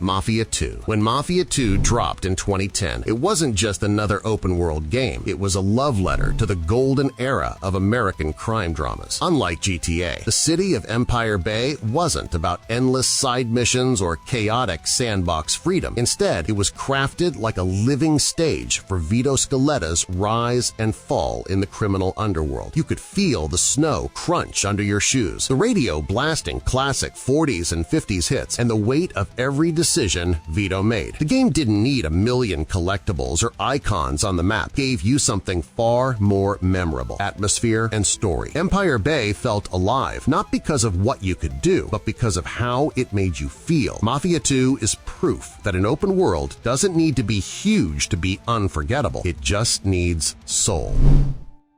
Mafia II. When Mafia II dropped in 2010, it wasn't just another open-world game. It was a love letter to the golden era of American crime dramas. Unlike GTA, the city of Empire Bay wasn't about endless side missions or chaotic sandbox freedom. Instead, it was crafted like a living stage for Vito Scaletta's rise and fall in the criminal underworld. You could feel the snow crunch under your shoes, the radio blasting classic 40s and 50s hits, and the weight of every decision Vito made. The game didn't need a million collectibles or icons on the map. It gave you something far more memorable: atmosphere and story. Empire Bay felt alive, not because of what you could do, but because of how it made you feel. Mafia II is proof that an open world doesn't need to be huge to be unforgettable. It just needs soul.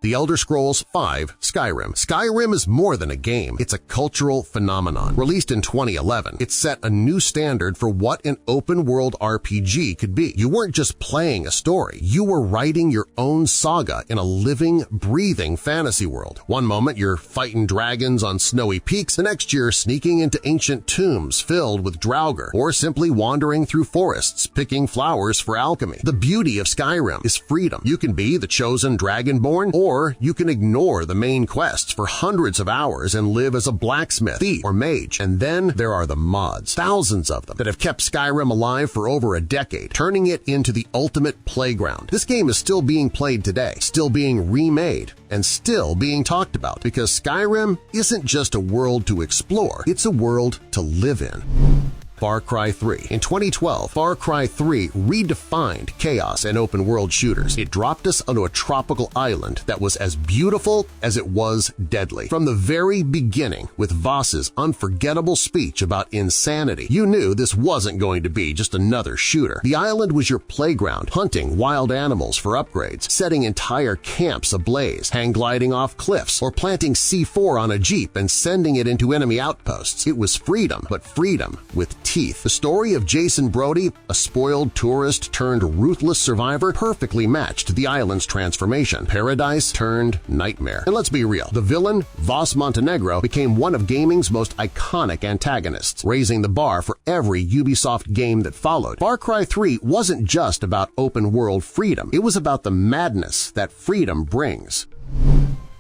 The Elder Scrolls V Skyrim. Skyrim is more than a game. It's a cultural phenomenon. Released in 2011, it set a new standard for what an open-world RPG could be. You weren't just playing a story. You were writing your own saga in a living, breathing fantasy world. One moment you're fighting dragons on snowy peaks, the next you're sneaking into ancient tombs filled with draugr, or simply wandering through forests picking flowers for alchemy. The beauty of Skyrim is freedom. You can be the chosen dragonborn, or you can ignore the main quests for hundreds of hours and live as a blacksmith, thief, or mage. And then there are the mods, thousands of them, that have kept Skyrim alive for over a decade, turning it into the ultimate playground. This game is still being played today, still being remade, and still being talked about, because Skyrim isn't just a world to explore, it's a world to live in. Far Cry 3. In 2012, Far Cry 3 redefined chaos and open-world shooters. It dropped us onto a tropical island that was as beautiful as it was deadly. From the very beginning, with Voss's unforgettable speech about insanity, you knew this wasn't going to be just another shooter. The island was your playground, hunting wild animals for upgrades, setting entire camps ablaze, hang-gliding off cliffs, or planting C4 on a jeep and sending it into enemy outposts. It was freedom, but freedom with teeth. The story of Jason Brody, a spoiled tourist turned ruthless survivor, perfectly matched the island's transformation. Paradise turned nightmare. And let's be real, the villain, Voss Montenegro, became one of gaming's most iconic antagonists, raising the bar for every Ubisoft game that followed. Far Cry 3 wasn't just about open-world freedom. It was about the madness that freedom brings.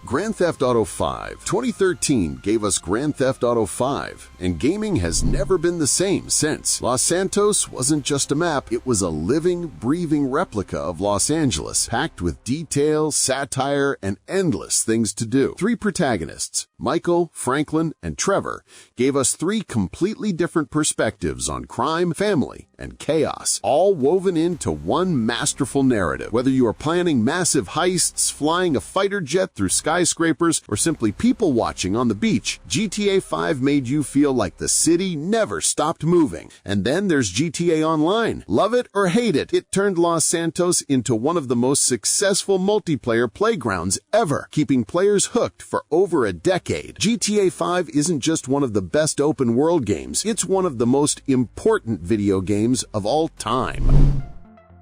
Grand Theft Auto V. 2013 gave us Grand Theft Auto V, and gaming has never been the same since. Los Santos wasn't just a map, it was a living, breathing replica of Los Angeles, packed with detail, satire, and endless things to do. Three protagonists, Michael, Franklin, and Trevor, gave us three completely different perspectives on crime, family, and chaos, all woven into one masterful narrative. Whether you are planning massive heists, flying a fighter jet through skyscrapers, or simply people watching on the beach, GTA 5 made you feel like the city never stopped moving. And then there's GTA Online. Love it or hate it, it turned Los Santos into one of the most successful multiplayer playgrounds ever, keeping players hooked for over a decade. GTA 5 isn't just one of the best open-world games, it's one of the most important video games of all time.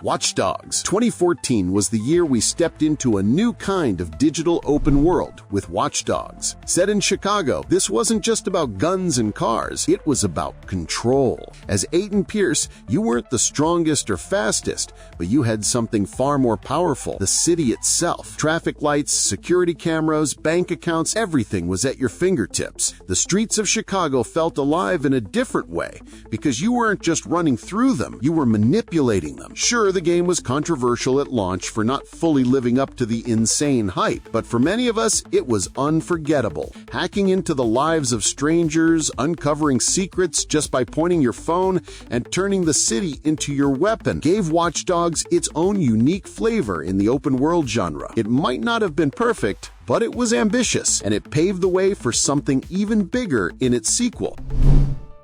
Watch Dogs. 2014 was the year we stepped into a new kind of digital open world with Watch Dogs. Set in Chicago, this wasn't just about guns and cars, it was about control. As Aiden Pierce, you weren't the strongest or fastest, but you had something far more powerful: the city itself. Traffic lights, security cameras, bank accounts, everything was at your fingertips. The streets of Chicago felt alive in a different way, because you weren't just running through them, you were manipulating them. Sure, the game was controversial at launch for not fully living up to the insane hype, but for many of us, it was unforgettable. Hacking into the lives of strangers, uncovering secrets just by pointing your phone, and turning the city into your weapon gave Watch Dogs its own unique flavor in the open-world genre. It might not have been perfect, but it was ambitious, and it paved the way for something even bigger in its sequel.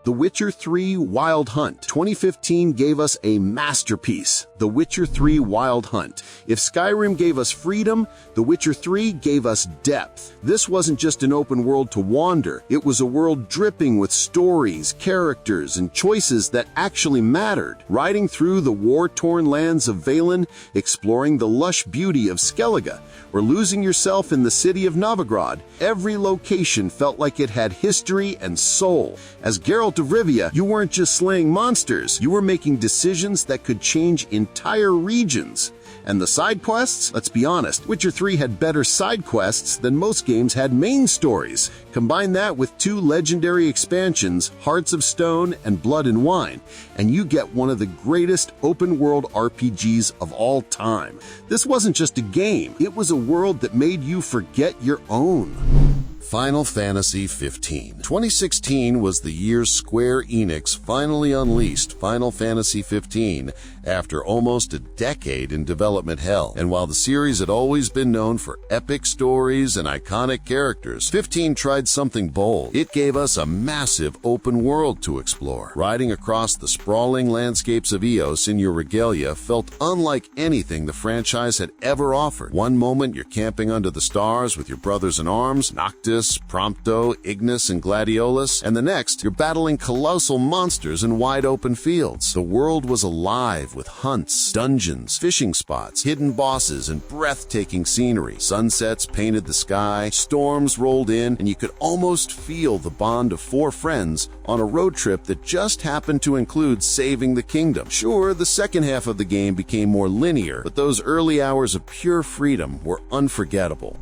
The Witcher 3 Wild Hunt. 2015 gave us a masterpiece, The Witcher 3 Wild Hunt. If Skyrim gave us freedom, The Witcher 3 gave us depth. This wasn't just an open world to wander, it was a world dripping with stories, characters, and choices that actually mattered. Riding through the war-torn lands of Valen, exploring the lush beauty of Skellige, or losing yourself in the city of Novigrad, every location felt like it had history and soul. As Geralt Geralt of Rivia, you weren't just slaying monsters, you were making decisions that could change entire regions. And the side quests? Let's be honest, Witcher 3 had better side quests than most games had main stories. Combine that with 2 legendary expansions, Hearts of Stone and Blood and Wine, and you get one of the greatest open-world RPGs of all time. This wasn't just a game, it was a world that made you forget your own. Final Fantasy XV. 2016 was the year Square Enix finally unleashed Final Fantasy XV after almost a decade in development hell. And while the series had always been known for epic stories and iconic characters, 15 tried something bold. It gave us a massive open world to explore. Riding across the sprawling landscapes of Eos in your regalia felt unlike anything the franchise had ever offered. One moment you're camping under the stars with your brothers-in-arms, Noctis, Prompto, Ignis, and Gladiolus, and the next, you're battling colossal monsters in wide-open fields. The world was alive with hunts, dungeons, fishing spots, hidden bosses, and breathtaking scenery. Sunsets painted the sky, storms rolled in, and you could almost feel the bond of 4 friends on a road trip that just happened to include saving the kingdom. Sure, the second half of the game became more linear, but those early hours of pure freedom were unforgettable.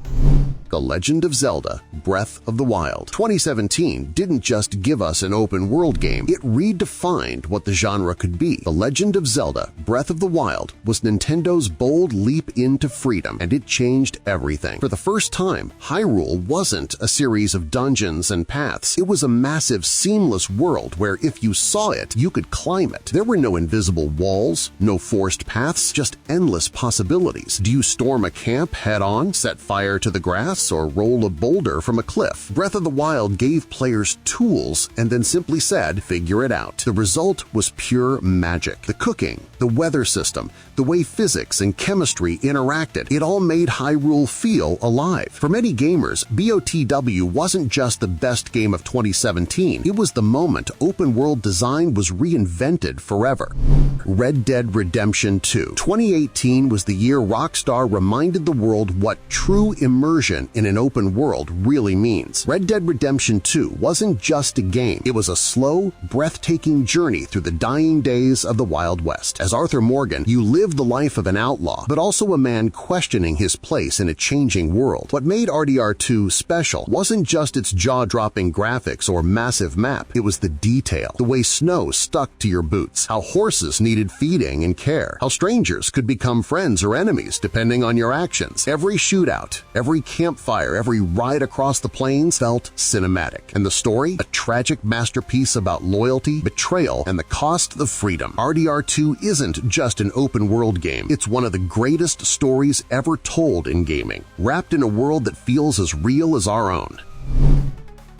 The Legend of Zelda: Breath of the Wild. 2017 didn't just give us an open-world game, it redefined what the genre could be. The Legend of Zelda: Breath of the Wild was Nintendo's bold leap into freedom, and it changed everything. For the first time, Hyrule wasn't a series of dungeons and paths. It was a massive, seamless world where if you saw it, you could climb it. There were no invisible walls, no forced paths, just endless possibilities. Do you storm a camp head-on, set fire to the grass, or roll a boulder from a cliff? Breath of the Wild gave players tools and then simply said, figure it out. The result was pure magic. The cooking, the weather system, the way physics and chemistry interacted, it all made Hyrule feel alive. For many gamers, BOTW wasn't just the best game of 2017, it was the moment open-world design was reinvented forever. Red Dead Redemption 2. 2018 was the year Rockstar reminded the world what true immersion in an open world really means. Red Dead Redemption 2 wasn't just a game, it was a slow, breathtaking journey through the dying days of the Wild West. As Arthur Morgan, you lived the life of an outlaw, but also a man questioning his place in a changing world. What made RDR2 special wasn't just its jaw-dropping graphics or massive map, it was the detail, the way snow stuck to your boots, how horses needed feeding and care, how strangers could become friends or enemies depending on your actions. Every shootout, every campfire, every ride across the plains felt cinematic. And the story? A tragic masterpiece about loyalty, betrayal, and the cost of freedom. RDR2 isn't just an open-world game. It's one of the greatest stories ever told in gaming, wrapped in a world that feels as real as our own.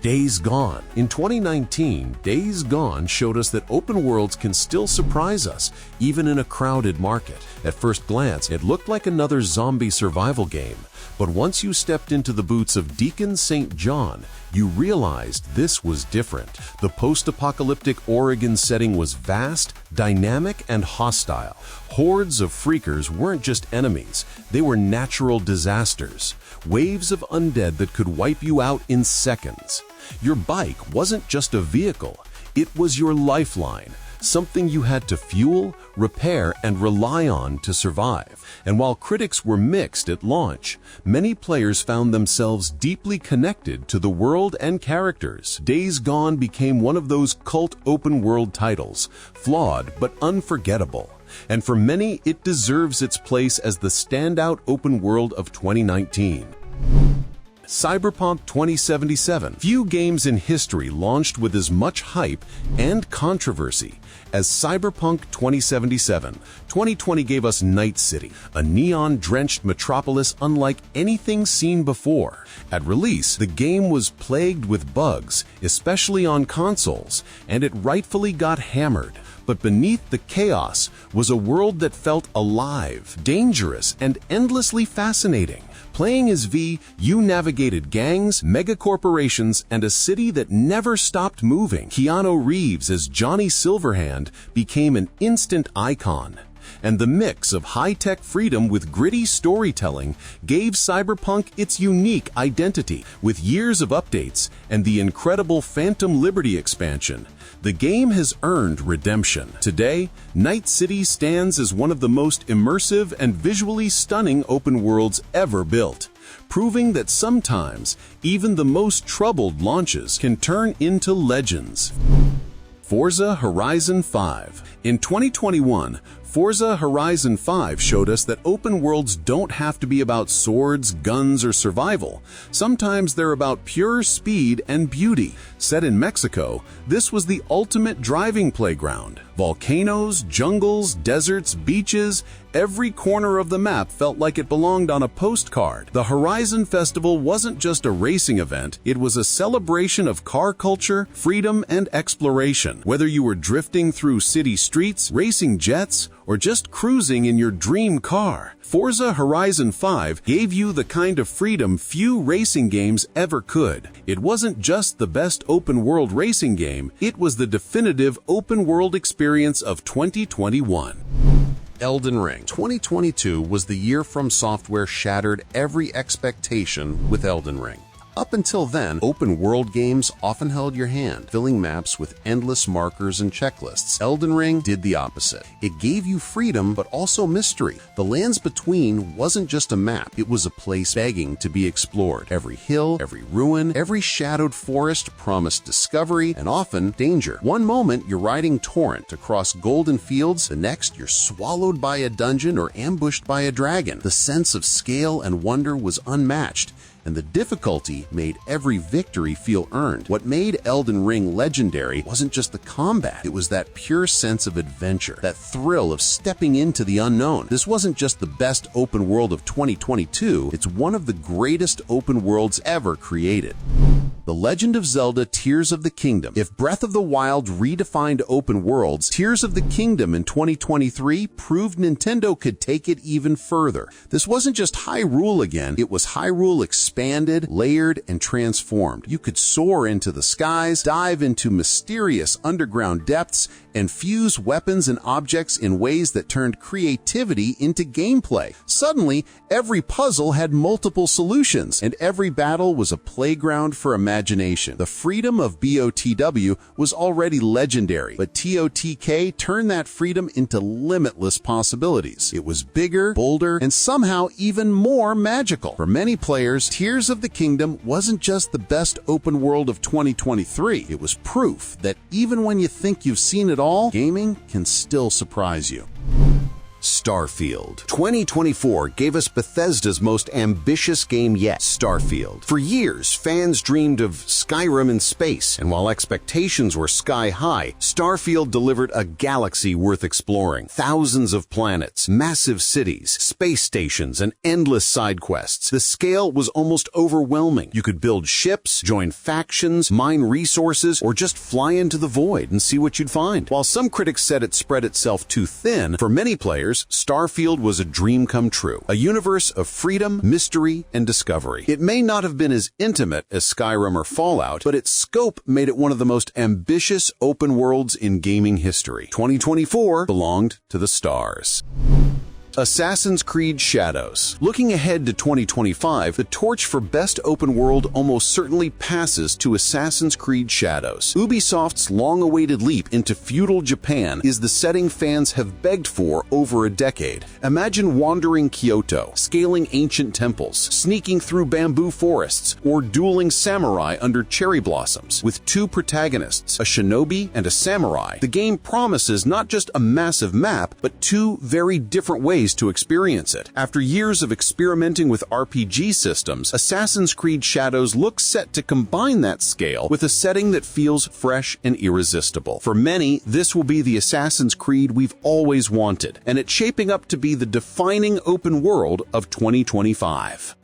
Days Gone. In 2019, Days Gone showed us that open worlds can still surprise us, even in a crowded market. At first glance, it looked like another zombie survival game, but once you stepped into the boots of Deacon St. John, you realized this was different. The post-apocalyptic Oregon setting was vast, dynamic, and hostile. Hordes of freakers weren't just enemies, they were natural disasters. Waves of undead that could wipe you out in seconds. Your bike wasn't just a vehicle, it was your lifeline, something you had to fuel, repair, and rely on to survive. And while critics were mixed at launch, many players found themselves deeply connected to the world and characters. Days Gone became one of those cult open-world titles, flawed but unforgettable. And for many, it deserves its place as the standout open world of 2019. Cyberpunk 2077. Few games in history launched with as much hype and controversy as Cyberpunk 2077. 2020 gave us Night City, a neon-drenched metropolis unlike anything seen before. At release, the game was plagued with bugs, especially on consoles, and it rightfully got hammered. But beneath the chaos was a world that felt alive, dangerous, and endlessly fascinating. Playing as V, you navigated gangs, megacorporations, and a city that never stopped moving. Keanu Reeves as Johnny Silverhand became an instant icon. And the mix of high-tech freedom with gritty storytelling gave Cyberpunk its unique identity. With years of updates and the incredible Phantom Liberty expansion, The game has earned redemption. Today, Night City stands as one of the most immersive and visually stunning open worlds ever built, proving that sometimes even the most troubled launches can turn into legends. Forza Horizon 5. In 2021, Forza Horizon 5 showed us that open worlds don't have to be about swords, guns, or survival. Sometimes they're about pure speed and beauty. Set in Mexico, this was the ultimate driving playground. Volcanoes, jungles, deserts, beaches, every corner of the map felt like it belonged on a postcard. The Horizon Festival wasn't just a racing event, it was a celebration of car culture, freedom, and exploration. Whether you were drifting through city streets, racing jets, or just cruising in your dream car, Forza Horizon 5 gave you the kind of freedom few racing games ever could. It wasn't just the best open-world racing game, it was the definitive open-world experience of 2021. Elden Ring. 2022 was the year From Software shattered every expectation with Elden Ring. Up until then, open-world games often held your hand, filling maps with endless markers and checklists. Elden Ring did the opposite. It gave you freedom, but also mystery. The lands between wasn't just a map, it was a place begging to be explored. Every hill, every ruin, every shadowed forest promised discovery and often danger. One moment, you're riding torrent across golden fields, the next, you're swallowed by a dungeon or ambushed by a dragon. The sense of scale and wonder was unmatched, and the difficulty made every victory feel earned. What made Elden Ring legendary wasn't just the combat, it was that pure sense of adventure, that thrill of stepping into the unknown. This wasn't just the best open world of 2022, it's one of the greatest open worlds ever created. The Legend of Zelda Tears of the Kingdom. If Breath of the Wild redefined open worlds, Tears of the Kingdom in 2023 proved Nintendo could take it even further. This wasn't just Hyrule again, it was Hyrule expanded, layered, and transformed. You could soar into the skies, dive into mysterious underground depths, and fuse weapons and objects in ways that turned creativity into gameplay. Suddenly, every puzzle had multiple solutions, and every battle was a playground for imagination. The freedom of BOTW was already legendary, but TOTK turned that freedom into limitless possibilities. It was bigger, bolder, and somehow even more magical. For many players, Tears of the Kingdom wasn't just the best open world of 2023. It was proof that even when you think you've seen it all, gaming can still surprise you. Starfield. 2024 gave us Bethesda's most ambitious game yet, Starfield. For years, fans dreamed of Skyrim in space, and while expectations were sky high, Starfield delivered a galaxy worth exploring. Thousands of planets, massive cities, space stations, and endless side quests. The scale was almost overwhelming. You could build ships, join factions, mine resources, or just fly into the void and see what you'd find. While some critics said it spread itself too thin, for many players, Starfield was a dream come true, a universe of freedom, mystery, and discovery. It may not have been as intimate as Skyrim or Fallout, but its scope made it one of the most ambitious open worlds in gaming history. 2024 belonged to the stars. Assassin's Creed Shadows. Looking ahead to 2025, the torch for best open world almost certainly passes to Assassin's Creed Shadows. Ubisoft's long-awaited leap into feudal Japan is the setting fans have begged for over a decade. Imagine wandering Kyoto, scaling ancient temples, sneaking through bamboo forests, or dueling samurai under cherry blossoms. With two protagonists, a shinobi and a samurai, the game promises not just a massive map, but two very different ways to experience it. After years of experimenting with RPG systems, Assassin's Creed Shadows looks set to combine that scale with a setting that feels fresh and irresistible. For many, this will be the Assassin's Creed we've always wanted, and it's shaping up to be the defining open world of 2025.